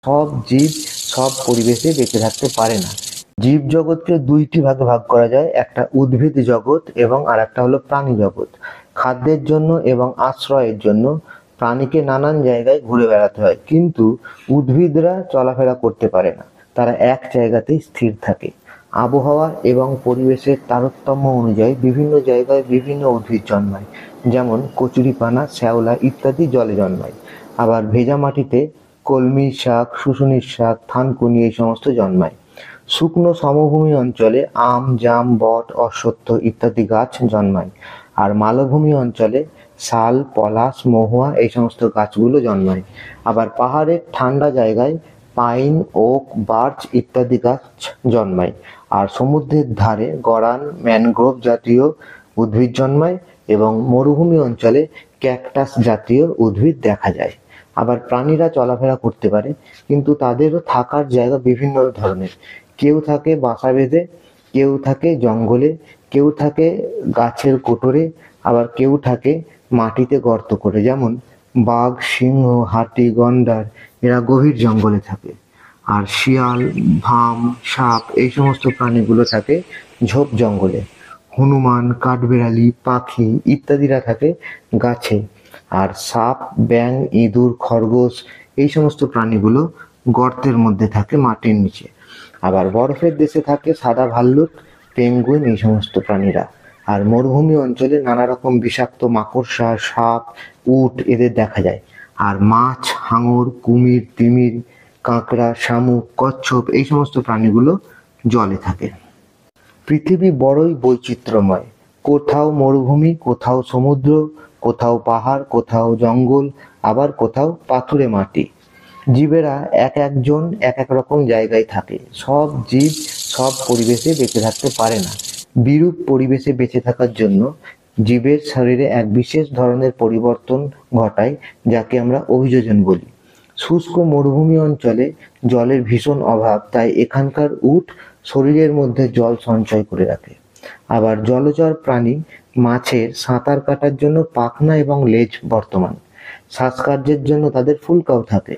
সব জীব সব পরিবেশে বেঁচে থাকতে পারে না। জীব জগৎকে দুইটি ভাগে ভাগ করা যায়, একটা উদ্ভিদ জগৎ এবং আর একটা হলো প্রাণী জগৎ। খাদ্যের জন্য এবং আশ্রয়ের জন্য প্রাণীকে নানান জায়গায় ঘুরে বেড়াতে হয়, কিন্তু উদ্ভিদরা চলাফেরা করতে পারে না, তারা এক জায়গাতেই স্থির থাকে। আবহাওয়া এবং পরিবেশের তারতম্য অনুযায়ী বিভিন্ন জায়গায় বিভিন্ন উদ্ভিদ জন্মায়, যেমন কচুরিপানা, শ্যাওলা ইত্যাদি জলে জন্মায়। আবার ভেজা মাটিতে কলমি শাক, শুশুনির শাক, থানকুনি এই সমস্ত জন্মায়। শুকনো সমভূমি অঞ্চলে আম, জাম, বট, অশ্বত্থ ইত্যাদি গাছ জন্মায়। আর মালভূমি অঞ্চলে শাল, পলাশ, মহুয়া এই সমস্ত গাছগুলো জন্মায়। আবার পাহাড়ের ঠান্ডা জায়গায় পাইন, ওক, বার্চ ইত্যাদি গাছ জন্মায়। আর সমুদ্রের ধারে গড়ান, ম্যানগ্রোভ জাতীয় উদ্ভিদ জন্মায় এবং মরুভূমি অঞ্চলে ক্যাকটাস জাতীয় উদ্ভিদ দেখা যায়। আবার প্রাণীরা চলাফেরা করতে পারে, কিন্তু তাদেরও থাকার জায়গা বিভিন্ন ধরনের। কেউ থাকে বাসা বেঁধে, কেউ থাকে জঙ্গলে, কেউ থাকে গাছের কোটরে, আবার কেউ থাকে মাটিতে গর্ত করে। যেমন বাঘ, সিংহ, হাতি, গন্ডার এরা গভীর জঙ্গলে থাকে। আর শিয়াল, ভাম, সাপ এই সমস্ত প্রাণীগুলো থাকে ঝোপ জঙ্গলে। হনুমান, কাঠবিড়ালি, পাখি ইত্যাদিরা থাকে গাছে। আর সাপ, ব্যাঙ, ইঁদুর, খরগোশ এই সমস্ত প্রাণীগুলো গর্তের মধ্যে থাকে মাটির নিচে। আবার বরফের দেশে থাকে সাদা ভাল্লুক, পেঙ্গুইন এই সমস্ত প্রাণীরা। আর মরুভূমি অঞ্চলে নানা রকম বিষাক্ত মাকড়সা, সাপ, উট এদের দেখা যায়। আর মাছ, হাঙর, কুমির, তিমির, কাঁকড়া, শামুক, কচ্ছপ এই সমস্ত প্রাণীগুলো জলে থাকে। পৃথিবী বড়ই বৈচিত্র্যময়। কোথাও মরুভূমি, কোথাও সমুদ্র, কোথাও পাহাড়, কোথাও জঙ্গল, আবার কোথাও পাথুরে মাটি। জীবেরা এক একজন এক এক রকম জায়গায় থাকে। সব জীব সব পরিবেশে বেঁচে থাকতে পারে না। বিরূপ পরিবেশে বেঁচে থাকার জন্য জীবের শরীরে এক বিশেষ ধরনের পরিবর্তন ঘটায়, যাকে আমরা অভিযোজন বলি। শুষ্ক মরুভূমি অঞ্চলে জলের ভীষণ অভাব, তাই এখানকার উট শরীরের মধ্যে জল সঞ্চয় করে রাখে। আবার জলচর প্রাণী মাছের সাঁতার কাটার জন্য পাখনা এবং লেজ বর্তমান। শ্বাসকার্যের জন্য তাদের ফুলকাও থাকে।